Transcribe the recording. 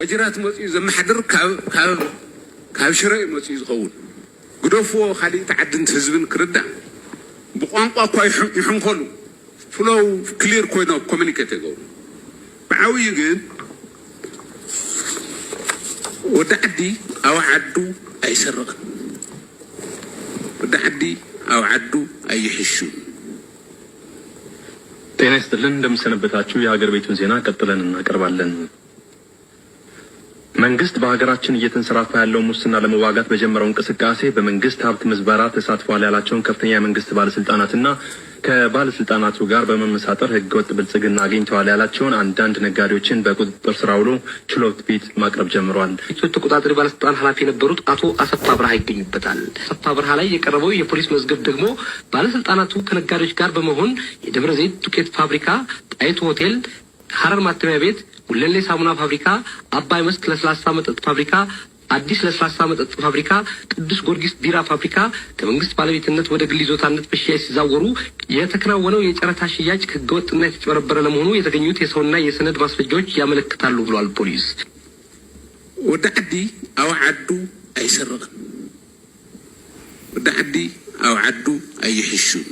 وجرات مصي زمحدر كاب شرعي مصي زخون قدوفو خالي تعدن تهزبن كردا بقوانقوا كوي يحنقلو فلو كلير كوينو كومينيكيت يقول بعوي جن ودعدي أو عدو أي سرق ودعدي أو عدو أي حشون ጤና ይስጥልን እንደምሰነበታችሁ የሀገር ቤቱን ዜና ቀጥለን እናቀርባለን። መንግስት በሀገራችን እየተንሰራፋ ያለው ሙስና ለመዋጋት በጀመረው እንቅስቃሴ በመንግስት ሀብት ምዝበራ ተሳትፏል ያላቸውን ከፍተኛ የመንግስት ባለስልጣናትና ከባለስልጣናቱ ጋር በመመሳጠር ህገወጥ ብልጽግና አግኝተዋል ያላቸውን አንዳንድ ነጋዴዎችን በቁጥጥር ስር አውሎ ችሎት ፊት ማቅረብ ጀምሯል። ተቆጣጣሪ ባለስልጣን ኃላፊ የነበሩት አቶ አሰፋ ብርሃ ይገኙበታል። አሰፋ ብርሃ ላይ የቀረበው የፖሊስ መዝገብ ደግሞ ባለስልጣናቱ ከነጋዴዎች ጋር በመሆን የደብረ ዘይት ዱቄት ፋብሪካ፣ ጣይቱ ሆቴል፣ ሐረር ማተሚያ ቤት፣ ጉለሌ ሳሙና ፋብሪካ፣ አባይ መስክ ለስላሳ መጠጥ ፋብሪካ፣ አዲስ ለስላሳ መጠጥ ፋብሪካ፣ ቅዱስ ጊዮርጊስ ቢራ ፋብሪካ ከመንግስት ባለቤትነት ወደ ግል ይዞታነት በሽያጭ ሲዛወሩ የተከናወነው የጨረታ ሽያጭ ህገወጥና የተጨበረበረ ለመሆኑ የተገኙት የሰውና የሰነድ ማስረጃዎች ያመለክታሉ ብሏል ፖሊስ። ወዳዕዲ አው ዓዱ አይሰርቅን፣ ወዳዕዲ አው ዓዱ አይሕሹን